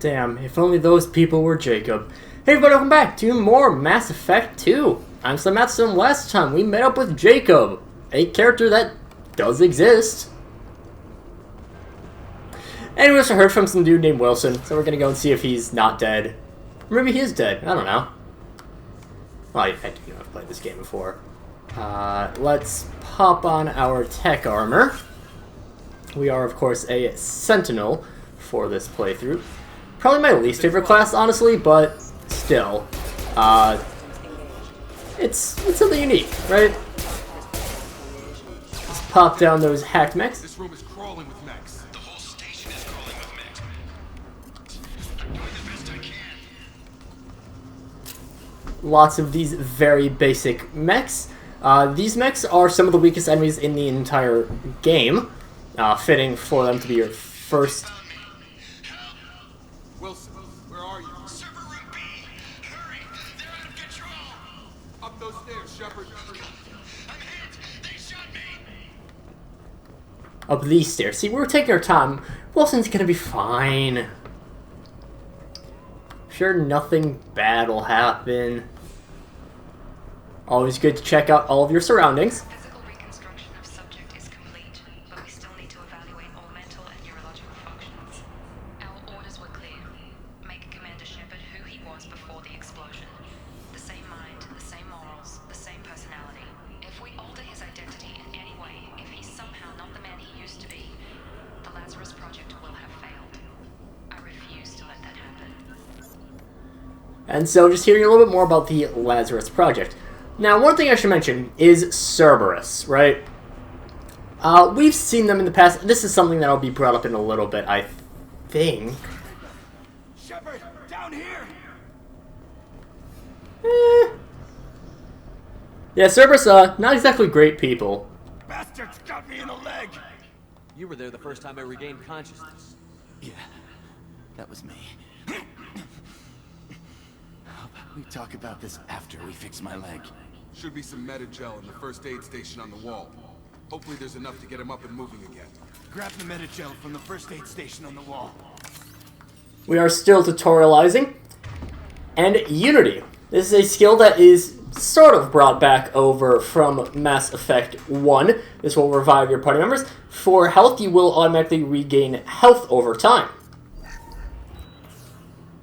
Damn, if only those people were Jacob. Hey everybody, welcome back to more Mass Effect 2. I'm SlayerMathis, and last time we met up with Jacob, a character that does exist. And we also heard from some dude named Wilson, so we're gonna go and see if he's not dead. Or maybe he is dead, I don't know. Well, I do know I've played this game before. Let's pop on our tech armor. We are, of course, a Sentinel for this playthrough. Probably my least favorite class, honestly, but still. It's something unique, right? Let's pop down those hacked mechs. This room is crawling with mechs. The whole station is crawling with mechs. I'm doing the best I can. Lots of these very basic mechs. These mechs are some of the weakest enemies in the entire game. Fitting for them to be your first. Wilson, where are you? Server room B! Hurry! They're out of control! Up those stairs, Shepard. I'm hit! They shot me! Up these stairs. See, we're taking our time. Wilson's gonna be fine. Sure, nothing bad will happen. Always good to check out all of your surroundings. Physical reconstruction of subject is complete, but we still need to evaluate all mental and neurological functions. Our orders were clear. Make Commander Shepard who he was before the explosion. The same mind, the same morals, the same personality. If we alter his identity in any way, if he's somehow not the man he used to be, the Lazarus Project will have failed. I refuse to let that happen. And so, just hearing a little bit more about the Lazarus Project. Now, one thing I should mention is Cerberus, right? We've seen them in the past. This is something that'll be brought up in a little bit, I think. Shepard, down here! Yeah, Cerberus, not exactly great people. Bastards got me in the leg! You were there the first time I regained consciousness. Yeah, that was me. How about we talk about this after we fix my leg? Should be some Metagel in the first aid station on the wall. Hopefully there's enough to get him up and moving again. Grab the Metagel from the first aid station on the wall. We are still tutorializing. And Unity. This is a skill that is sort of brought back over from Mass Effect 1. This will revive your party members. For health, you will automatically regain health over time.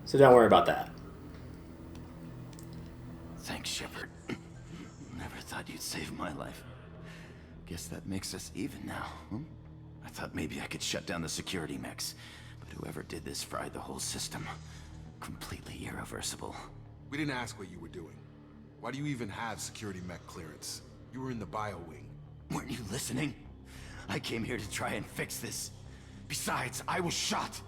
So don't worry about that. Thanks, Shepard. Never thought you'd save my life. Guess that makes us even now, huh? I thought maybe I could shut down the security mechs, but whoever did this fried the whole system. Completely irreversible. We didn't ask what you were doing. Why do you even have security mech clearance? You were in the bio wing. Weren't you listening? I came here to try and fix this. Besides, I was shot.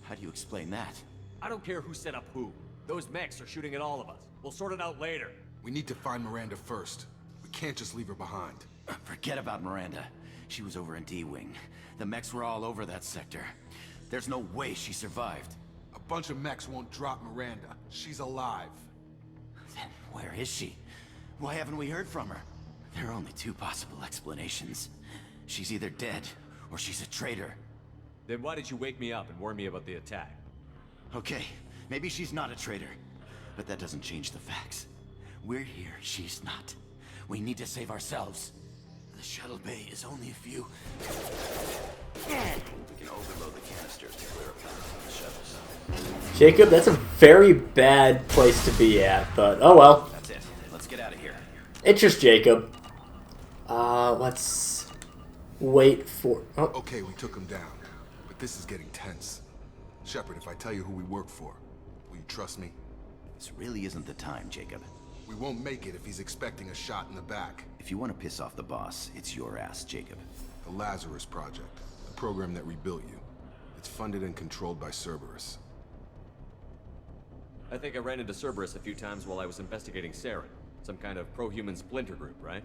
How do you explain that? I don't care who set up who. Those mechs are shooting at all of us. We'll sort it out later. We need to find Miranda first. We can't just leave her behind. Forget about Miranda. She was over in D-Wing. The mechs were all over that sector. There's no way she survived. A bunch of mechs won't drop Miranda. She's alive. Then where is she? Why haven't we heard from her? There are only two possible explanations. She's either dead, or she's a traitor. Then why did you wake me up and warn me about the attack? Okay, maybe she's not a traitor. But that doesn't change the facts. We're here, she's not. We need to save ourselves. The shuttle bay is only a few. We can overload the canisters to clear a path on the shuttles. Jacob, that's a very bad place to be at, but oh well. That's it. Let's get out of here. It's just Jacob. Let's wait for... Oh. Okay, we took him down. But this is getting tense. Shepard, if I tell you who we work for, will you trust me? This really isn't the time, Jacob. We won't make it if he's expecting a shot in the back. If you want to piss off the boss, it's your ass, Jacob. The Lazarus Project, the program that rebuilt you. It's funded and controlled by Cerberus. I think I ran into Cerberus a few times while I was investigating Saren. Some kind of pro-human splinter group, right?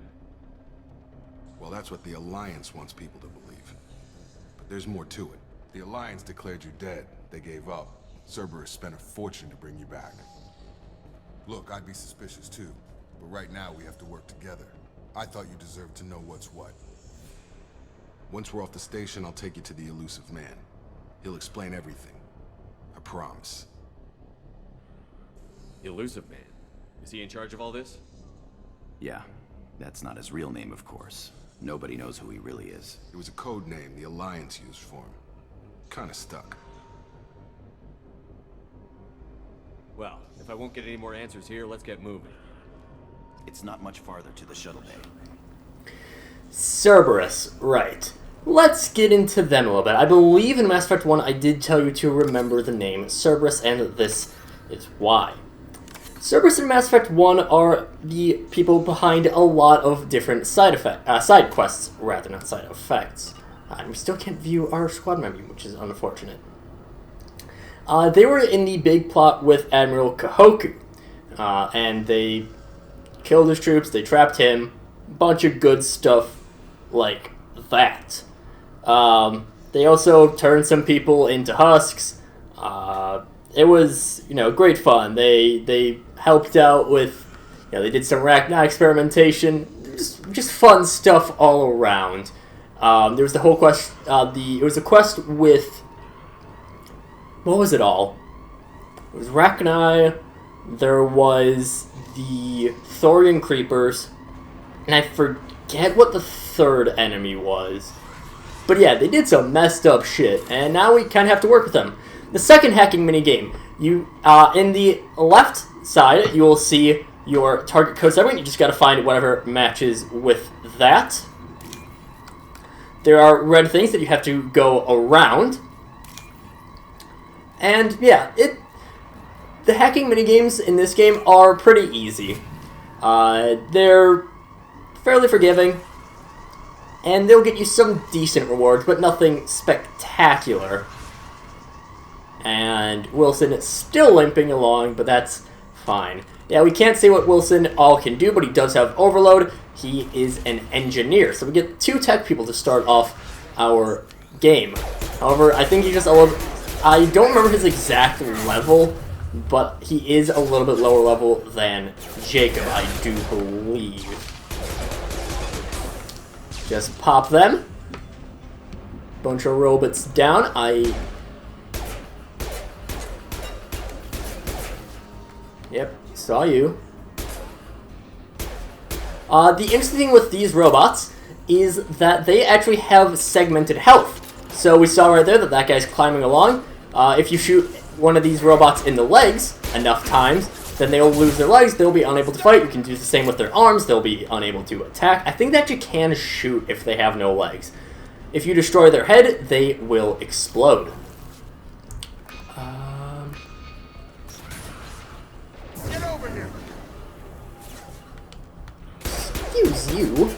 Well, that's what the Alliance wants people to believe. But there's more to it. The Alliance declared you dead. They gave up. Cerberus spent a fortune to bring you back. Look, I'd be suspicious too, but right now we have to work together. I thought you deserved to know what's what. Once we're off the station, I'll take you to the Illusive Man. He'll explain everything. I promise. Illusive Man. Is he in charge of all this? Yeah, that's not his real name, of course. Nobody knows who he really is. It was a code name the Alliance used for him. Kinda stuck. Well, if I won't get any more answers here, let's get moving. It's not much farther to the shuttle bay. Cerberus, right. Let's get into them a little bit. I believe in Mass Effect 1 I did tell you to remember the name Cerberus, and this is why. Cerberus in Mass Effect 1 are the people behind a lot of different side quests, rather, not side effects. And we still can't view our squad menu, which is unfortunate. They were in the big plot with Admiral Kahoku, and they killed his troops, they trapped him, bunch of good stuff like that. They also turned some people into husks. It was, great fun. They helped out with, they did some Rachni experimentation. Just fun stuff all around. There was the whole quest. It was a quest with. What was it all? It was Rachni. There was the Thorian Creepers, and I forget what the third enemy was. But yeah, they did some messed up shit, and now we kind of have to work with them. The second hacking minigame, in the left side, you will see your target code segment. You just got to find whatever matches with that. There are red things that you have to go around. And yeah, the hacking minigames in this game are pretty easy. They're fairly forgiving, and they'll get you some decent rewards, but nothing spectacular. And Wilson is still limping along, but that's fine. Yeah, we can't say what Wilson all can do, but he does have overload. He is an engineer, so we get 2 tech people to start off our game. However, I think he just I don't remember his exact level, but he is a little bit lower level than Jacob, I do believe. Just pop them. Bunch of robots down. Yep, saw you. The interesting thing with these robots is that they actually have segmented health. So we saw right there that guy's climbing along. If you shoot one of these robots in the legs enough times, then they'll lose their legs, they'll be unable to fight. You can do the same with their arms, they'll be unable to attack. I think that you can shoot if they have no legs. If you destroy their head, they will explode. Get over here! Excuse you.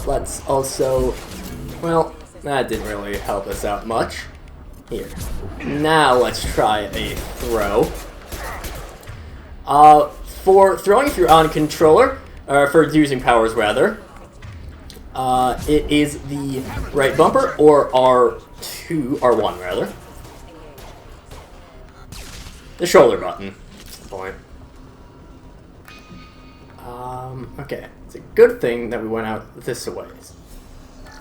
Let's also... Well, that didn't really help us out much. Here. Now let's try a throw. For throwing, if you're on controller, or for using powers rather, it is the right bumper, or R1 rather. The shoulder button, that's the point. Okay, it's a good thing that we went out this way.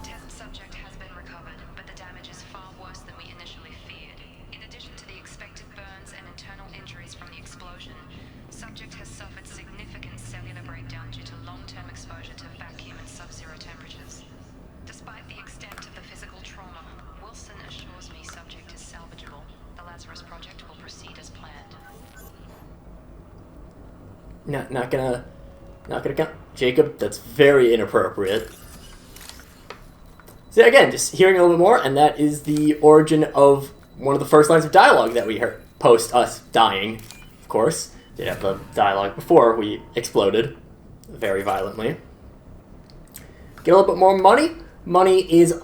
Test subject has been recovered, but the damage is far worse than we initially feared. In addition to the expected burns and internal injuries from the explosion, subject has suffered significant cellular breakdown due to long-term exposure to vacuum and sub-zero temperatures. Despite the extent of the physical trauma, Wilson assures me subject is salvageable. The Lazarus project will proceed as planned. Not gonna count. Jacob, that's very inappropriate. So again, just hearing a little bit more, and that is the origin of one of the first lines of dialogue that we heard, post us dying, of course. Did have the dialogue before we exploded very violently. Get a little bit more money. Money is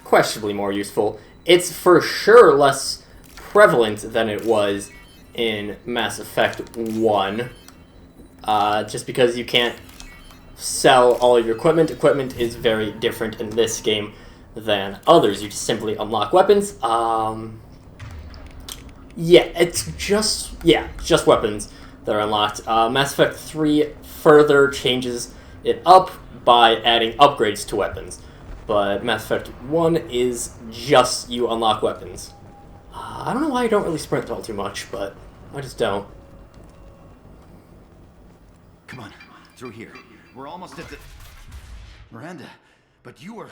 questionably more useful. It's for sure less prevalent than it was in Mass Effect 1, just because you can't sell all of your equipment. Equipment is very different in this game than others. You just simply unlock weapons. It's just weapons that are unlocked. Mass Effect 3 further changes it up by adding upgrades to weapons. but Mass Effect 1 is just you unlock weapons. I don't know why I don't really sprint all too much, but I just don't. Come on, through here. We're almost at the... Miranda, but you were...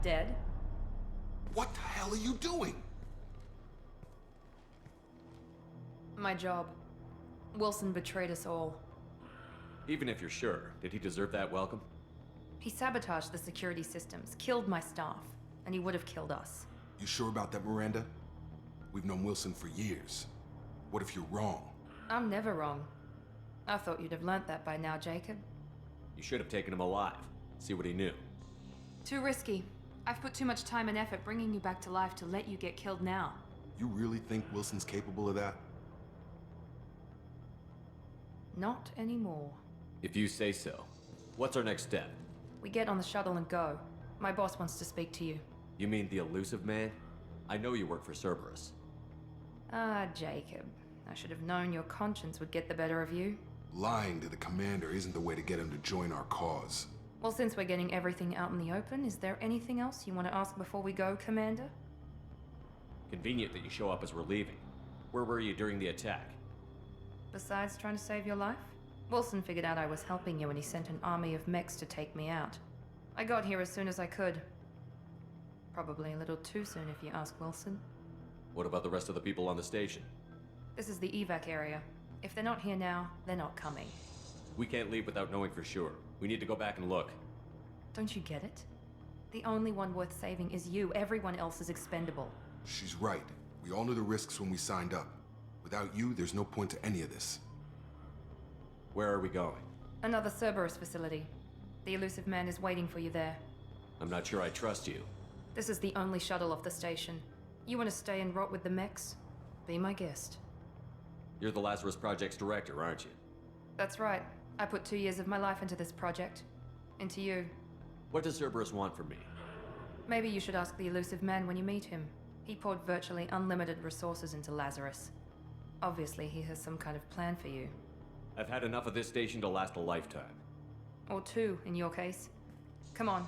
Dead? What the hell are you doing? My job. Wilson betrayed us all. Even if you're sure, did he deserve that welcome? He sabotaged the security systems, killed my staff, and he would have killed us. You sure about that, Miranda? We've known Wilson for years. What if you're wrong? I'm never wrong. I thought you'd have learnt that by now, Jacob. You should have taken him alive. See what he knew. Too risky. I've put too much time and effort bringing you back to life to let you get killed now. You really think Wilson's capable of that? Not anymore. If you say so. What's our next step? We get on the shuttle and go. My boss wants to speak to you. You mean the Illusive Man? I know you work for Cerberus. Ah, Jacob. I should have known your conscience would get the better of you. Lying to the commander isn't the way to get him to join our cause. Well, since we're getting everything out in the open, is there anything else you want to ask before we go, Commander? Convenient that you show up as we're leaving. Where were you during the attack? Besides trying to save your life? Wilson figured out I was helping you and he sent an army of mechs to take me out. I got here as soon as I could. Probably a little too soon if you ask Wilson. What about the rest of the people on the station? This is the evac area. If they're not here now, they're not coming. We can't leave without knowing for sure. We need to go back and look. Don't you get it? The only one worth saving is you. Everyone else is expendable. She's right. We all knew the risks when we signed up. Without you, there's no point to any of this. Where are we going? Another Cerberus facility. The Illusive Man is waiting for you there. I'm not sure I trust you. This is the only shuttle off the station. You want to stay and rot with the mechs? Be my guest. You're the Lazarus Project's director, aren't you? That's right. I put 2 years of my life into this project. Into you. What does Cerberus want from me? Maybe you should ask the Illusive Man when you meet him. He poured virtually unlimited resources into Lazarus. Obviously, he has some kind of plan for you. I've had enough of this station to last a lifetime. Or 2, in your case. Come on.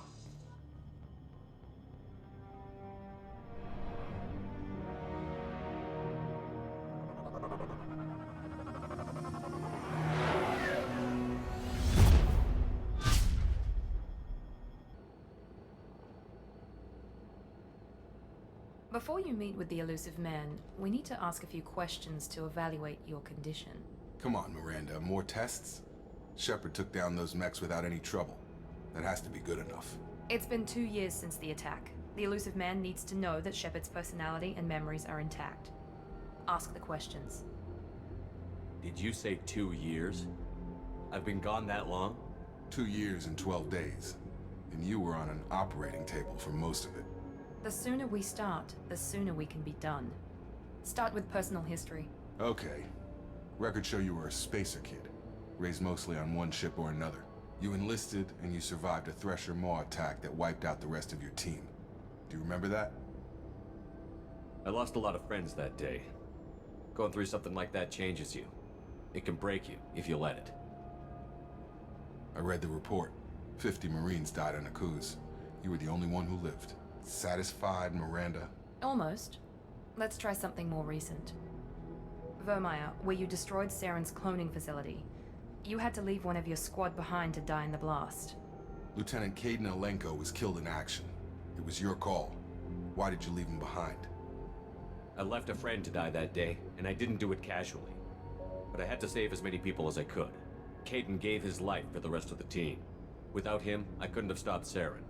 Before you meet with the Illusive Man, we need to ask a few questions to evaluate your condition. Come on, Miranda, more tests? Shepard took down those mechs without any trouble. That has to be good enough. It's been 2 years since the attack. The Illusive Man needs to know that Shepard's personality and memories are intact. Ask the questions. Did you say 2 years? I've been gone that long? 2 years and 12 days. And you were on an operating table for most of it. The sooner we start, the sooner we can be done. Start with personal history. Okay. Records show you were a spacer kid, raised mostly on one ship or another. You enlisted, and you survived a Thresher Maw attack that wiped out the rest of your team. Do you remember that? I lost a lot of friends that day. Going through something like that changes you. It can break you, if you let it. I read the report. 50 Marines died on Akuz. You were the only one who lived. Satisfied, Miranda? Almost. Let's try something more recent. Vermeer, where you destroyed Saren's cloning facility. You had to leave one of your squad behind to die in the blast. Lieutenant Caden Alenko was killed in action. It was your call. Why did you leave him behind? I left a friend to die that day, and I didn't do it casually. But I had to save as many people as I could. Caden gave his life for the rest of the team. Without him, I couldn't have stopped Saren.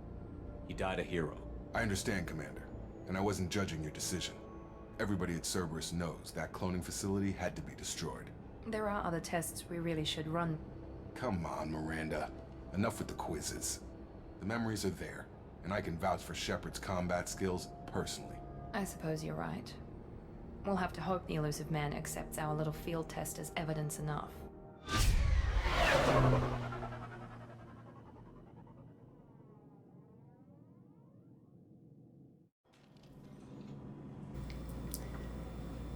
He died a hero. I understand, Commander, and I wasn't judging your decision. Everybody at Cerberus knows that cloning facility had to be destroyed. There are other tests we really should run. Come on, Miranda. Enough with the quizzes. The memories are there, and I can vouch for Shepard's combat skills personally. I suppose you're right. We'll have to hope the Illusive Man accepts our little field test as evidence enough.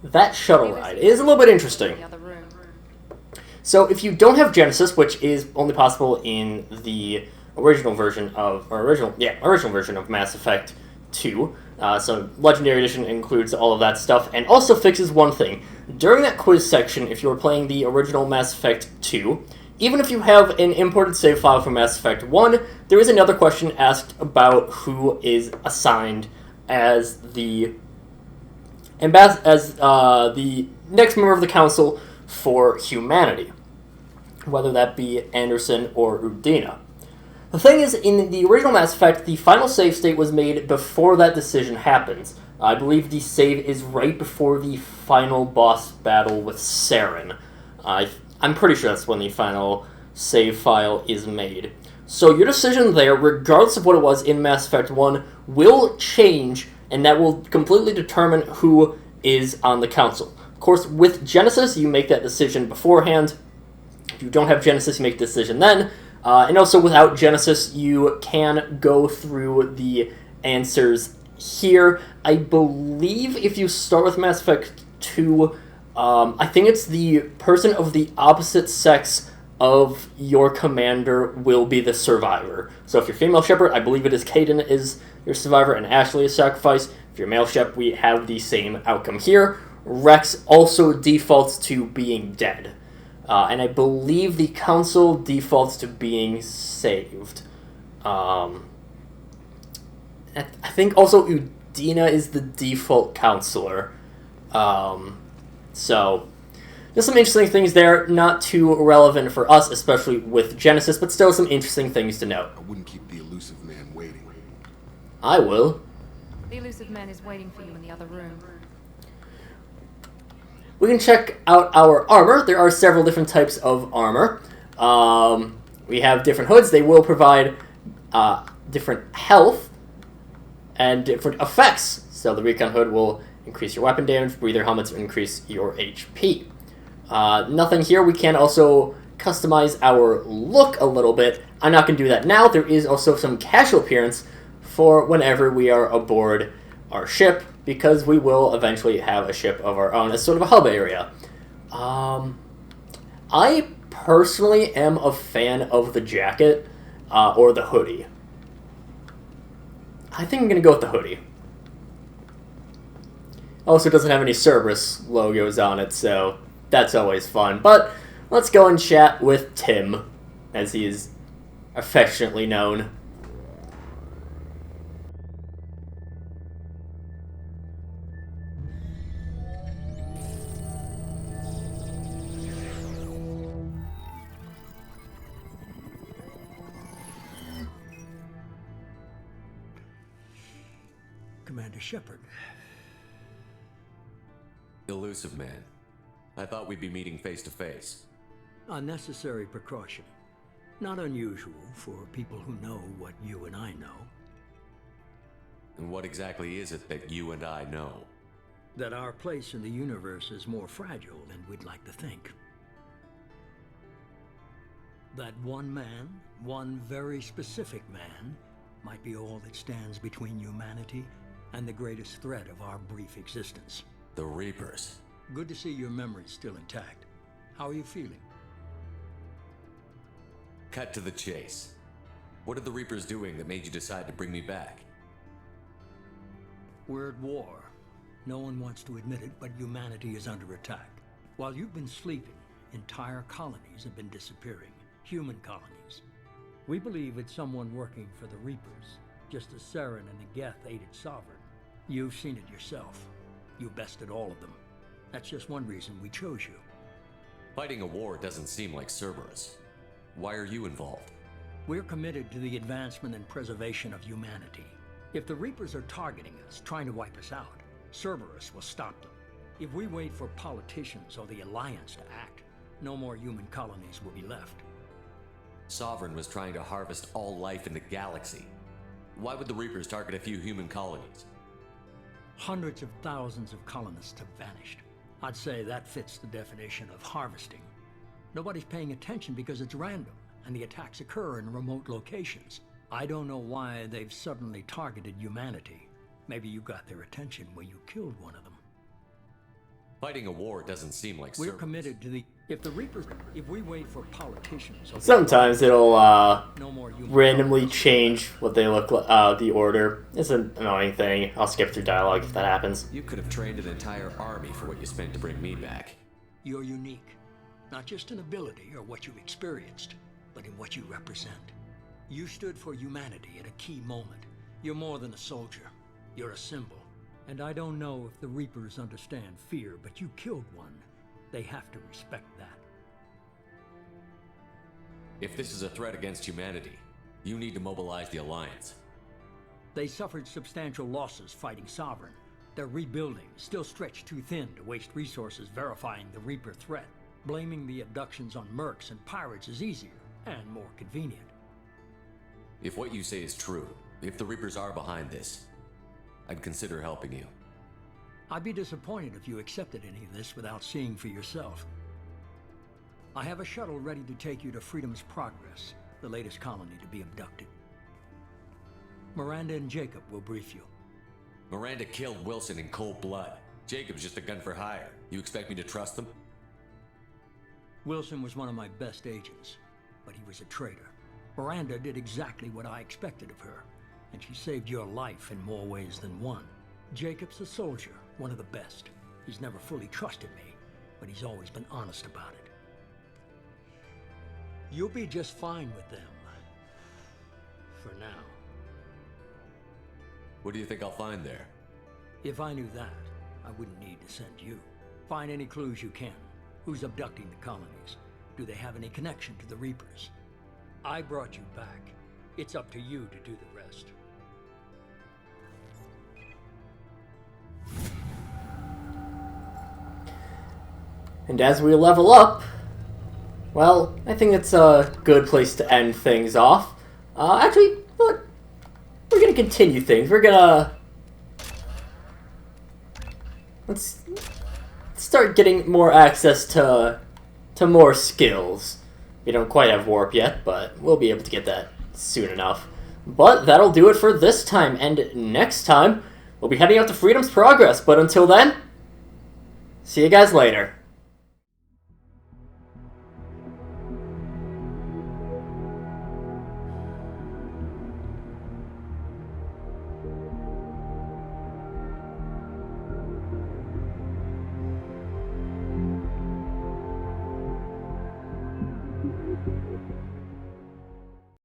That shuttle ride is a little bit interesting. The other room. So if you don't have Genesis, which is only possible in the original version of Mass Effect 2, so Legendary Edition includes all of that stuff, and also fixes one thing. During that quiz section, if you were playing the original Mass Effect 2, even if you have an imported save file from Mass Effect 1, there is another question asked about who is assigned as the next member of the Council for humanity, whether that be Anderson or Udina. The thing is, in the original Mass Effect, the final save state was made before that decision happens. I believe the save is right before the final boss battle with Saren. I'm pretty sure that's when the final save file is made. So your decision there, regardless of what it was in Mass Effect 1, will change, and that will completely determine who is on the Council. Of course, with Genesis, you make that decision beforehand. If you don't have Genesis, you make the decision then. And also, without Genesis, you can go through the answers here. I believe if you start with Mass Effect 2, I think it's the person of the opposite sex of your commander will be the survivor. So if you're female Shepard, I believe it is Kaidan is your survivor and Ashley is sacrificed. If you're male Shep, we have the same outcome here. Rex also defaults to being dead. And I believe the Council defaults to being saved. I think also Udina is the default counselor. So, there's some interesting things there, not too relevant for us, especially with Genesis, but still some interesting things to note. I wouldn't keep the Illusive Man waiting. I will. The Illusive Man is waiting for you in the other room. We can check out our armor. There are several different types of armor. We have different hoods. They will provide different health and different effects. So the Recon hood will increase your weapon damage. Breather helmets will increase your HP. Nothing here. We can also customize our look a little bit. I'm not going to do that now. There is also some casual appearance for whenever we are aboard our ship, because we will eventually have a ship of our own as sort of a hub area. I personally am a fan of the jacket or the hoodie. I think I'm going to go with the hoodie. Also, it doesn't have any Cerberus logos on it, so that's always fun. But let's go and chat with Tim, as he is affectionately known. Commander Shepard. Illusive Man. I thought we'd be meeting face to face. Unnecessary precaution. Not unusual for people who know what you and I know. And what exactly is it that you and I know? That our place in the universe is more fragile than we'd like to think. That one man, one very specific man, might be all that stands between humanity and the greatest threat of our brief existence. The Reapers. Good to see your memory's still intact. How are you feeling? Cut to the chase. What are the Reapers doing that made you decide to bring me back? We're at war. No one wants to admit it, but humanity is under attack. While you've been sleeping, entire colonies have been disappearing. Human colonies. We believe it's someone working for the Reapers, just as Saren and the Geth aided Sovereign. You've seen it yourself. You bested all of them. That's just one reason we chose you. Fighting a war doesn't seem like Cerberus. Why are you involved? We're committed to the advancement and preservation of humanity. If the Reapers are targeting us, trying to wipe us out, Cerberus will stop them. If we wait for politicians or the Alliance to act, no more human colonies will be left. Sovereign was trying to harvest all life in the galaxy. Why would the Reapers target a few human colonies? Hundreds of thousands of colonists have vanished. I'd say that fits the definition of harvesting. Nobody's paying attention because it's random, and the attacks occur in remote locations. I don't know why they've suddenly targeted humanity. Maybe you got their attention when you killed one of them. Fighting a war doesn't seem like We're service. committed to the... If we wait for politicians... Sometimes it'll No more human randomly change what they look like. The order. It's an annoying thing. I'll skip through dialogue if that happens. You could have trained an entire army for what you spent to bring me back. You're unique. Not just in ability or what you've experienced, but in what you represent. You stood for humanity at a key moment. You're more than a soldier. You're a symbol. And I don't know if the Reapers understand fear, but you killed one. They have to respect that. If this is a threat against humanity, you need to mobilize the Alliance. They suffered substantial losses fighting Sovereign. They're rebuilding, still stretched too thin to waste resources verifying the Reaper threat. Blaming the abductions on mercs and pirates is easier and more convenient. If what you say is true, if the Reapers are behind this, I'd consider helping you. I'd be disappointed if you accepted any of this without seeing for yourself. I have a shuttle ready to take you to Freedom's Progress, the latest colony to be abducted. Miranda and Jacob will brief you. Miranda killed Wilson in cold blood. Jacob's just a gun for hire. You expect me to trust them? Wilson was one of my best agents, but he was a traitor. Miranda did exactly what I expected of her, and she saved your life in more ways than one. Jacob's a soldier, one of the best. He's never fully trusted me, but he's always been honest about it. You'll be just fine with them. For now. What do you think I'll find there? If I knew that, I wouldn't need to send you. Find any clues you can. Who's abducting the colonies? Do they have any connection to the Reapers? I brought you back. It's up to you to do the rest. And as we level up, well, I think it's a good place to end things off. Actually, look, we're gonna continue things. We're gonna... Let's start getting more access to more skills. We don't quite have warp yet, but we'll be able to get that soon enough. But that'll do it for this time, and next time, we'll be heading out to Freedom's Progress. But until then, see you guys later.